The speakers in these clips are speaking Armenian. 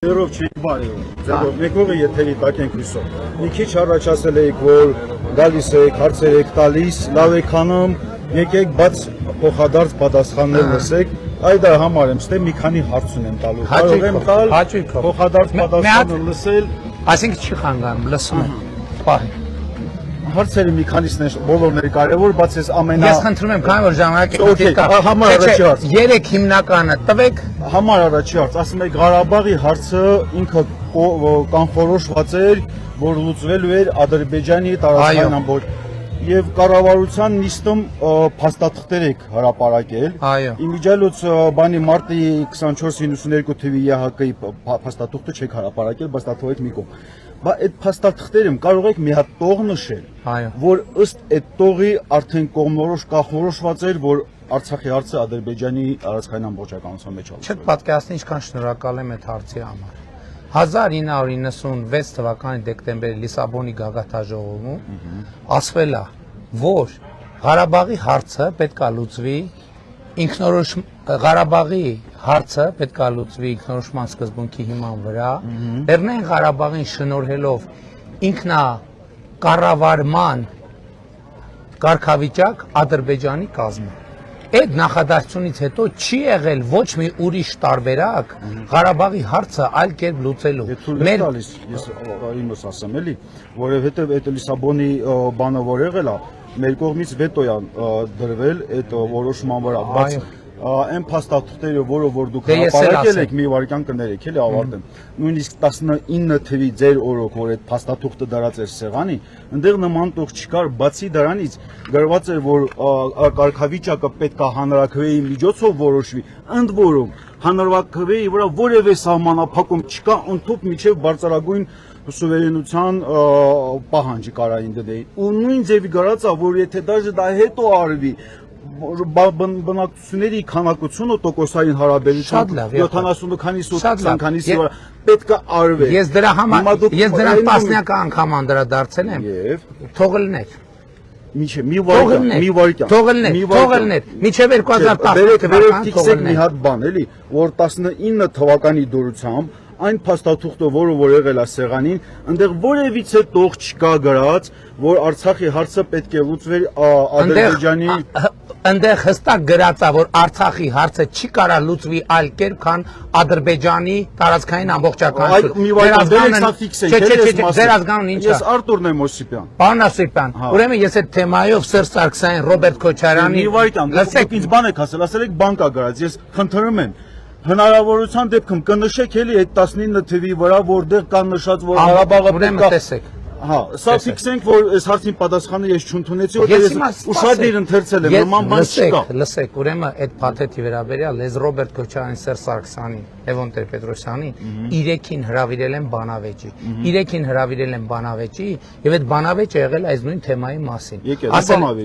Երով չի բարի ձեւով մեկողը եթերի տակ ենք հույսով։ Մի քիչ առաջ ասել եք, որ գալիս եք, հարցեր եք տալիս, լավ եք անում, եկեք բաց փոխադարձ պատասխաններ լսեք։ Այդ համար եմ ստե մի քանի հարց ունեմ տալու։ Կարող եմ տալ փոխադարձ պատասխանը լսել, այսինքն չի խանգարում, լսում եմ։ Պահ։ Հարցերը մի քանիսն են բոլորները կարևոր, բաց ես ամենա Ես խնդրում եմ, քանի որ ժամանակը Okay, համար առաջի հարց։ 3 հիմնականը տվեք։ Համար առաջի հարց, ասում եք Ղարաբաղի հարցը ինքը կանխորոշված էր, որ լուծվելու էր Ադրբեջանի տարածքային ամբողջ եւ կառավարության նիստում փաստաթղթեր եք հրապարակել։ Այո։ Իմիջիալոց բանի մարտի 24-92 թվի ԵՀԿ-ի փաստաթղթը չեք հրապարակել, բայց դա թողեք մի կողմ։ Բա այդ փաստաթղթերում կարող եք մի հատ տող նշել, Այո։ որ ըստ այդ տողի արդեն կողմնորոշ կանխորոշված էր, որ Արցախի հարցը Ադրբեջանի տարածքային ամբողջականության մեջ է։ Չեք պատկերացնի, ինչքան շնորհակալ եմ այդ հարցի համար։ 1996 թվականի դեկտեմբերի Լիսաբոնի գագաթաժողովում ասվել է, որ Ղարաբաղի հարցը պետք է լուծվի Ղարաբաղի հարցը պետք է լուծվի ինքնորոշման սկզբունքի հիման վրա, Լեռնային Ղարաբաղին շնորհելով ինքնակառավարման կարգավիճակ Ադրբեջանի կազմում։ Այդ նախադասությունից հետո չի եղել ոչ մի ուրիշ տարբերակ Ղարաբաղի հարցը այլ կերպ լուծելու։ Մեր տալիս ես իմս ասեմ էլի, որովհետև այդ Լիսաբոնի բանը որ եղել է, մեր կողմից վետո է դրվել այդ որոշման վրա, բայց այն փաստաթղթերը, որը որ դուք հրապարակել եք, մի վարքյան կներեք, էլի ավարտեմ։ Նույնիսկ 19 թվի ձեր օրոք, որ այդ փաստաթուղթը դրած էր սեղանի, այնտեղ նման տող չկար, բացի դրանից գրված էր, որ կարգավիճակը պետք է հանրաքվեի միջոցով որոշվի, ընդ որում հանրաքվեի վրա որևէ սահմանափակում չկա, ընդհանուր միջև բարձրագույն սուվերենության պահանջի կարային դեպի։ Ու նույն ձևի գրած է, որ եթե դաժե դա հետո արվի բնակչությունների քանակությունը տոկոսային հարաբերությամբ 70 քանիսի 20 քանիսի վրա պետք է արվի։ Ես դրա համար ես դրան տասնյակ անգամ անդրադարձել եմ։ Եվ թող լներ։ Մի վարքյան։ Թող լներ։ Միջև 2010 թվականին թող լներ։ Մի հատ բան էլի, որ 19 թվականի դուրսությամբ այն փաստաթուղթը, որը որ եղել է սեղանին, այնտեղ որևիցե տող չկա գրած, որ Արցախի հարցը պետք է լուծվեր Ադրբեջանի Այնտեղ հստակ գրած է, որ Արցախի հարցը չի կարա լուծվի այլ կերպ, քան Ադրբեջանի տարածքային ամբողջականությունը։ Ձեր ազգանուն ինչ է։ Ես Արտուրն եմ Օսիպյան։ Պարոն Օսիպյան, ուրեմն ես այդ թեմայով Սերժ Սարգսյանին, Ռոբերտ Քոչարյանին, լսեք, ինձ բան եք ասել, ասել եք բան կա գրած, ես խնդրում եմ հնարավորության դեպքում կնշեք էլի այդ 19 թվի վրա, որտեղ կա նշած, որ Ղարաբաղը պետք է Հա, սա ֆիքսենք, որ այս հարցին պատասխանը ես չընդունեցի, որտեղ ես ուշադիր ընթերցել եմ, նման բան չկա։ Լսեք, ուրեմն այդ փաթեթի վերաբերյալ ես Ռոբերտ Քոչարյանին, Սերժ Սարգսյանին, Լևոն Տեր-Պետրոսյանին 3-ին հրավիրել եմ բանավեճի։ 3-ին հրավիրել եմ բանավեճի, եւ այդ բանավեճը եղել է այս նույն թեմայի մասին։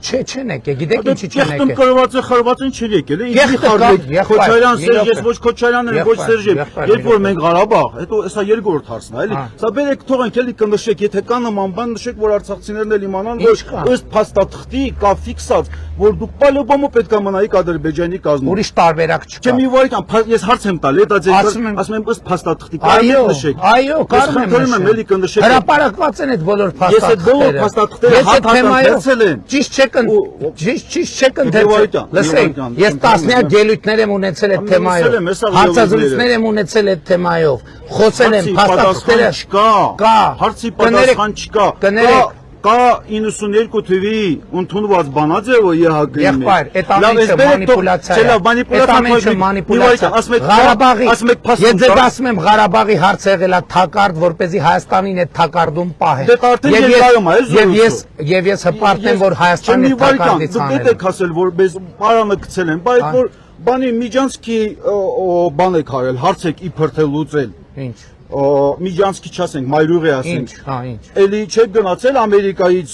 Չէ, չեն եկել, գիտեք ինչի չեն եկել։ Կրված է խրվածին չի եկել, ինձ խարդեք Քոչարյան, Սերժ, ես ոչ Քոչարյանն եմ, ոչ Սերժը։ Երբ որ մենք Ղարաբաղ, հետո սա երկրորդ հարցն է, էլի։ Սա բերեք թողենք էլի կնշեք, եթե կա նման բան նշեք, որ արցախցիներն էլ իմանան, որ ըստ փաստաթղթի կա ֆիքսած, որ դուք պալոբոմը պետք է մնայիք Ադրբեջանի կազմում։ Ուրիշ տարբերակ չկա։ Չէ, մի վարքյան, ես հարց եմ տալի, դա ձեր ասում եմ ըստ փաստաթղթի կարելի է նշեք։ Այո, կարելի է էլի կնշեք։ Հրապարակված են այդ բոլոր փաստաթղթերը։ Ես այդ բոլոր փաստաթղթերը հատկացել եմ։ Ճիշտ չեք ընթերցել։ Լսեք, ես տասնյակ ելույթներ եմ ունեցել այդ թեմայով։ Հարցազրույցներ եմ ունեցել այդ թեմայով։ Խոսել եմ փաստաթղթերը կա։ Հարցի պատասխան չկա։ Կա 92 թվի ընդունված բանաձևը ԵՀԿ-ի մեջ։ Եղբայր, այդ ամենը մանիպուլյացիա է։ Այդ ամենը մանիպուլյացիա։ Ղարաբաղի, ես ձեզ ասում եմ, Ղարաբաղի հարցը եղել է թակարդ, որպեսզի Հայաստանին այդ թակարդում պահեն։ Եվ ես հպարտեմ, որ Հայաստանը թակարդից հանել։ Դուք եք ասել, որ մեզ պարանը գցել են, բայց որ բանի Միջանցքի բան եք արել, հարց եք իբր թե լուծել։ Ինչ։ Միջանցքի չասենք, Մայրուղի ասենք։ Ինչ։ Էլի չեք գնացել Ամերիկայից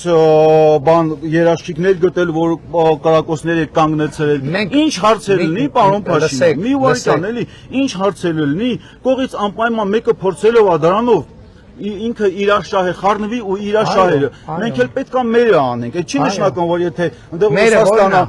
բան երաշխիքներ գտել, որ կրակոցներ եք կանգնեցրել։ Ինչ հարցեր լինի, պարոն Փաշինյան։ Մի վարքյան էլի, ինչ հարցեր լինի, կողից անպայման մեկը փորձելով ադրանով ինքը իր շահը խառնվի ու իր շահերը։ Մենք էլ պետք է մերը անենք։ Այդ չի նշանակում, որ եթե ընդեղ Ռուսաստանը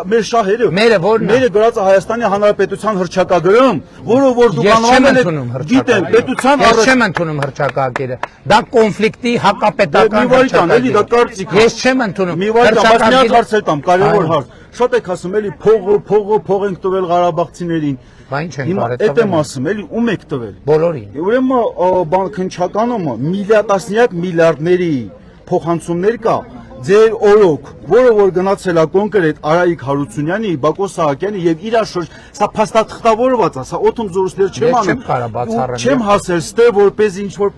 մեր շահերը, մերը գրած է Հայաստանի Հանրապետության հռչակագրում, որը որ դուք անվանել եք, գիտեն, պետության Ես չեմ ընդունում հռչակագիրը։ Դա կոնֆլիկտի հակապետական հռչակագիր է։ Ես չեմ ընդունում։ Հռչակագիրը կարևոր հարց։ Շատ եք ասում էլի փող ենք տվել Ղարաբաղցիներին։ Բան չեն Հիմա կարել այդ եմ ասում էլի ում եք տվել։ Բոլորին։ Ուրեմն բան քնչականը միլիարդասնյակ միլիարդների փոխանցումներ կա ձեր օրոք, որը որ գնացել է կոնկրետ Արայիկ Հարությունյանի, Բակո Սահակյանի եւ իր շուրջ, սա փաստաթղթավորված է, սա օթում զորուսներ չեմ անում։ Չեմ հասել ստե որպես ինչ որ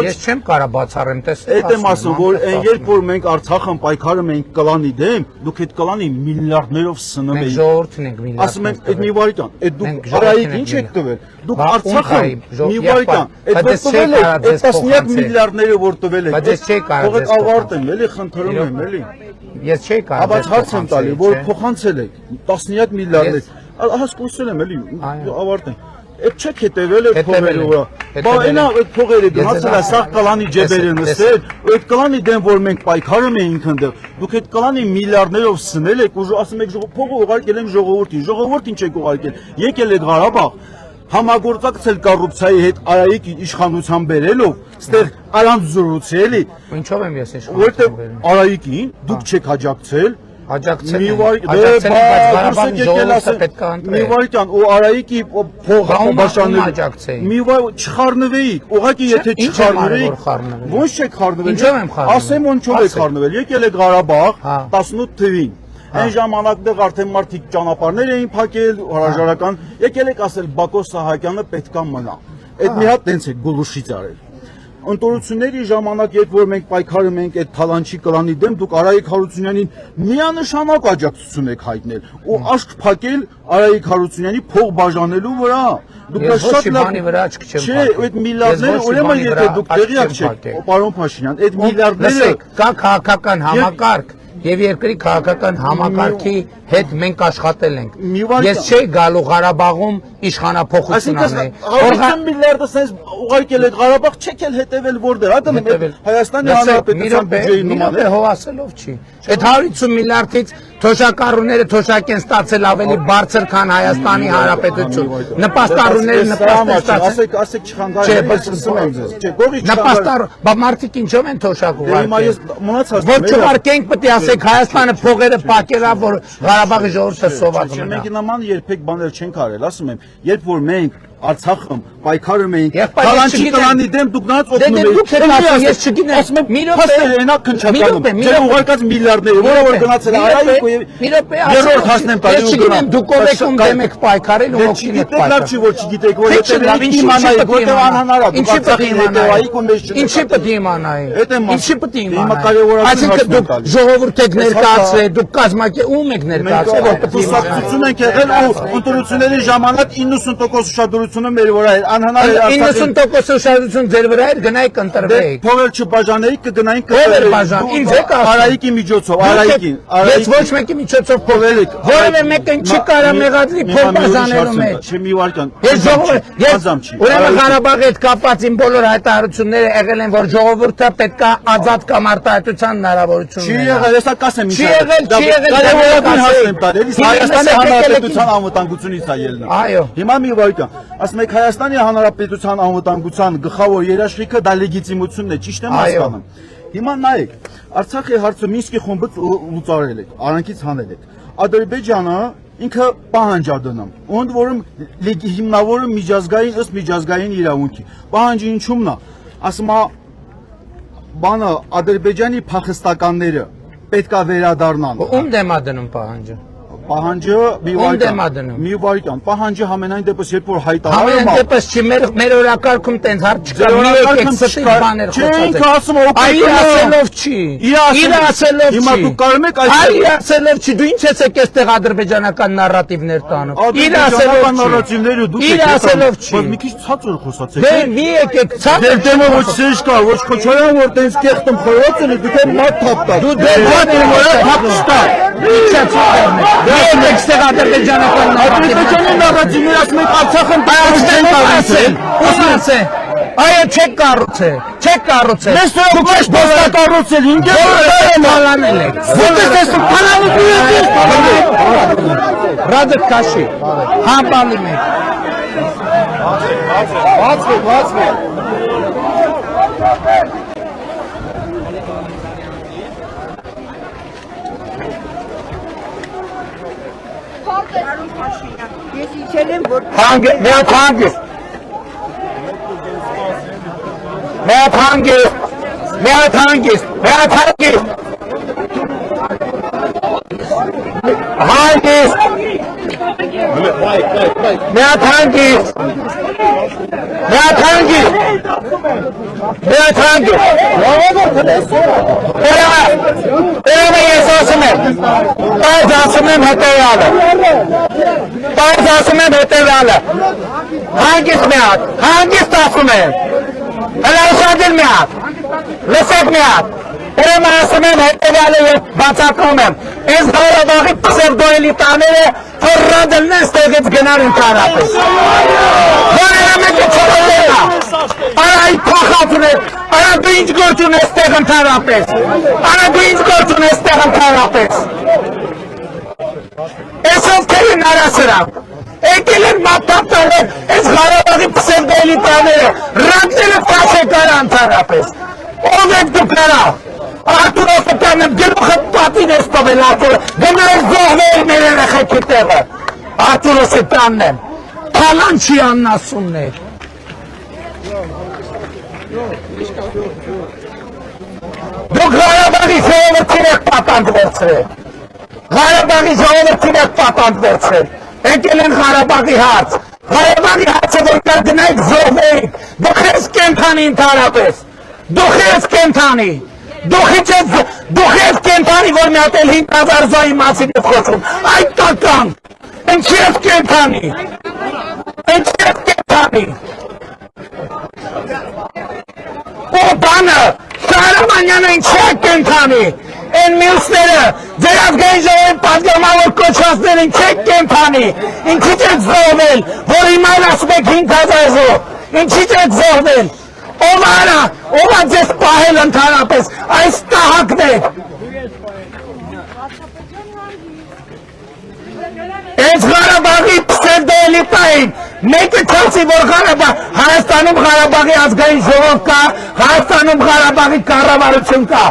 Ես չեմ կարա բացառեմ, տեսեք։ Այդ եմ ասում, որ այն երբ որ մենք Արցախն պայքարում ենք կլանի դեմ, դուք այդ կլանի միլիարդներով սնում եք։ Մենք ժողովուրդն ենք միլիարդ։ Ասում ենք այդ մի վարքան, այդ դուք Արայիկ ինչ եք տվել։ Դուք Արցախը մի վարքան, այդ տվել եք, այդ տասնյակ միլիարդները որ տվել եք։ Բայց ես չի կարող։ Թողեք ավարտեմ, էլի խնդրում եմ, էլի։ Ես չի կարող։ Բայց հարց եմ տալի, որ փոխանցել եք տասնյակ միլիարդներ։ Հասկացել եմ, էլի, ավարտեմ։ Այդ չեք հետևել այդ փողերը վրա։ Բա այնա այդ փողերը գնացել է սաղ կլանի ջեբերը նստել, այդ կլանի դեմ որ մենք պայքարում էինք այնտեղ։ Դուք այդ կլանի միլիարդներով սնել եք ու ասում եք փողը ուղարկել ենք ժողովրդին։ Ժողովուրդ ինչ եք ուղարկել։ Եկել եք Ղարաբաղ, համագործակցել կոռուպցիայի հետ Արայիկ իշխանության բերելով, ստեղ առանց զրույցի էլի։ Ինչով եմ ես իշխանության Որտեղ Արայիկին դուք չեք աջակցել։ Աջակցել Մի եմ, վայր պետք է ընտրել։ մի վայրկյան ու Արայիկի փողը աջակցեի։ մի վայր չխառնվեիք, ուղղակի եթե չխառնվեիք, ո՞նց չեք խառնվել։ Ինչով եմ խառնվել։ Ասեմ ոնչով եք խառնվել։ Եկել եք Ղարաբաղ 18 թվին։ Այն ժամանակներ արդեն մարդիկ ճանապարհներ էին փակել, հրաժարական, եկել եք ասել Բակո Սահակյանը պետքա մնա։ Այդ մի հատ տենց է գլուշից արել։ Ընտրությունների ժամանակ, երբ որ մենք պայքարում ենք այդ թալանչի կլանի դեմ, դուք Արայիկ Հարությունյանին միանշանակ աջակցություն եք հայտնել ու աշկ փակել Արայիկ Հարությունյանի փող բաժանելու վրա։ Դուք շատ բանի վրա աչք չեմ փակել։ Չէ, այդ միլիարդները, ուրեմն եթե դուք տեղյակ չեք, պարոն Փաշինյան, այդ միլիարդները կա քաղաքական համակարգ եւ երկրի քաղաքական համակարգի հետ մենք աշխատել ենք։ Ես չէի գալու Ղարաբաղում իշխանափոխություն անել։ Այսինքն միլիարդը sense ուղարկել եք Ղարաբաղ, չեք էլ հետևել որտեղ, հա, Հայաստանի Հանրապետության բյուջեի նման է հովասելով չի։ Այդ 150 միլիարդից թոշակառուները թոշակ են ստացել ավելի բարձր, քան Հայաստանի Հանրապետություն։ Նպաստառուները նպաստ են ստացել։ Ասեք չխանգարեք։ Չէ, բայց ասում եմ ձեզ։ Չէ, գողի նպաստառ, բա մարդիկ ինչով են թոշակ ուղարկել։ Հիմա ես մնացած Որ չուղարկենք, պետք է ասեք Հայաստանը փողերը փակելա, որ Ղարաբաղի ժողովուրդը սոված մնա։ Մենք նման երբեք բաներ չենք արել, ասում եմ, երբ որ մենք Արցախում պայքարում էինք, Թալանչի կլանի դեմ դուք նրանց օգնում եք։ Դուք եք ասում, ես չգիտեմ, ասում եմ, մի րոպե այնա քնչականում։ Ձեր ուղարկած միլիարդները, որը որ գնացել է Արայիկ ու մի րոպե երրորդ հասնեմ տալու։ Ես չգիտեմ, դուք ով եք ում դեմ եք պայքարել ու ոգին եք պայքարել։ Լավ չի որ չգիտեք, որ հետևեք իմանայիք, որտեղ անհնար է։ Դուք Արցախին հետևայիք ու մեզ չգիտեք։ Ինչի պետք է իմանայի։ Ինչի պետք է հիմա իմանայի։ կարևորացնում Այսինքն դուք ժողովուրդ եք ներկայացրել, դուք կազմակերպ ում եք ներկայացրել։ Կուսակցություն ենք եղել ու ընտրությունների ժամանակ 90% ուշադրությունը մեր վրա էր։ Անհնար էր 90% ուշադրություն ձեր վրա էր, գնայիք ընտրվեիք։ Փողեր չբաժանեիք, կգնայինք Փողեր բաժան, ինձ եք ասում։ Արայիկի միջոցով, Արայիկին։ Ես ոչ մեկի միջոցով փողեր եք։ Որևէ մեկին չի կարա մեղադրի փող բաժանելու մեջ։ Չէ, մի վարքան։ Ես ժողովուրդ, ուրեմն Ղարաբաղի հետ կապված իմ բոլոր հայտարարությունները եղել են, որ ժողովուրդը պետքա ազատ կամ արտահայտության հնարավորություն ունենա։ Չի եղել, հեսա կասեմ ինչ։ Չի եղել։ Կարևորագույն հասնեմ տալ, էլի Հայաստանի Հանրապետության անվտանգությունից է ելնում։ Այո։ Հիմա մի վարքան։ Ասում եք Հայաստանի Հանրապետության անվտանգության գլխավոր երաշխիքը դա լեգիտիմությունն է, ճիշտ եմ հասկանում։ Հիմա նայեք, Արցախի հարցը Մինսկի խումբը լուծարել եք, արանքից հանել եք։ Ադրբեջանը ինքը պահանջ է դնում, ընդ որում հիմնավորը միջազգային ըստ միջազգային իրավունքի։ Պահանջը ինչումն է, ասում է բանը Ադրբեջանի փախստականները պետքա վերադառնան։ Ում դեմ է դնում պահանջը։ Պահանջը մի վարքան, պահանջը համենայն դեպս երբ որ հայտարարում է։ Համենայն դեպս չի, մեր օրակարգում տենց հարց չկա, մի եք ստի բաներ խոսած։ Չէ, ասում եմ, այ ասելով չի։ Իր ասելով չի։ Հիմա դուք կարող եք այ ասելով չի, դու ինչ ես եկես ադրբեջանական նարատիվներ տանում։ Իր ասելով նարատիվները դուք իր ասելով չի։ Բայց մի քիչ ցածր խոսացեք։ Դե մի եկեք ցածր։ Դեր դեմը ոչ սեջ կա, ոչ Քոչարյան, որ տենց կեղտում խորոց ունի, դուք էլ մատ թափտա։ Դու դեր վրա թափստա։ Եկեք ստեղ ադրբեջանական նարատիվները ասում եք Արցախն ասել։ Ո՞ւմ ասել։ Այո, չեք կառուցել, չեք կառուցել։ Մեզ դուք եք կառուցել, ինքն բանանել եք։ Որտե՞ղ տեսնում, Ռադը քաշի։ Համբալի մեկ։ Բացվի։ Ես իջել եմ, որ Միատ հանգիստ։ Ես ասում եմ հետևյալը։ Հանգիստ ասում եմ։ Հələ ուշադիր մի հատ, լսեք մի հատ, ուրեմն ասում եմ հետևյալը և բացատրում եմ, այս Ղարաբաղի պսևդոէլիտաները հռռադելն են ստեղից գնալ ընդհանրապես։ Որևէ մեկը չորելա, արա այդ փախածուն է, արա դու ինչ գործ ունես ստեղ ընդհանրապես, Այս ովքերին արասրակ, եկել են մապտապտանել այս Ղարաբաղի պսևդոէլիտաները, ռադները կաշե կարա ընդհանրապես, ով եք դու կարա, Արտուր Օսոպյանն գլուխը պատին ես տվել Արտուրը, գնայր զոհվել մեր երեխեքի տեղը, Արտուր Օսոպյանն եմ, Փալանչյանն ասումն է։ Դուք Ղարաբաղի ժողովրդին եք պատանդ վերցրել, եկել են Ղարաբաղի հարց, Ղարաբաղի հարցը որ կար գնայք զոհվեիք, դուք ես կենթանի ընդհանրապես, դուք ես կենթանի, որ մի հատ էլ 5,000 զոհի մասին ես խոսում, այդ տականք, ինչի ես կենթանի, ու բանը, Շահրամանյանը ինչի է կենթանի, են մյուսները, ձեր ազգային ժողովի պատգամավոր կոչվածներ ինչի է կենթանի, ինչի չեք զոհվել, որ հիմա ասում եք 5,000 զոհ, ինչի չեք զոհվել, ով ա ձեզ պահել ընդհանրապես, այս տահակն եք, այս Ղարաբաղի պսևդոէլիտային, մեկը չասի, որ Հայաստանում Ղարաբաղի ազգային ժողով կա, Հայաստանում Ղարաբաղի կառավարություն կա,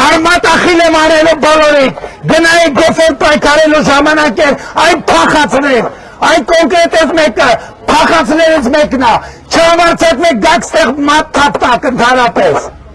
արմատախիլ եմ արելու բոլորիդ, գնայիք գեֆեր պայքարելու ժամանակ էր, այն փախացներ, այն կոնկրետ ես մեկը, փախացներից մեկն է, չհամարցակվեք գաք ստեղ մատ թապտակ ընդհանրապես։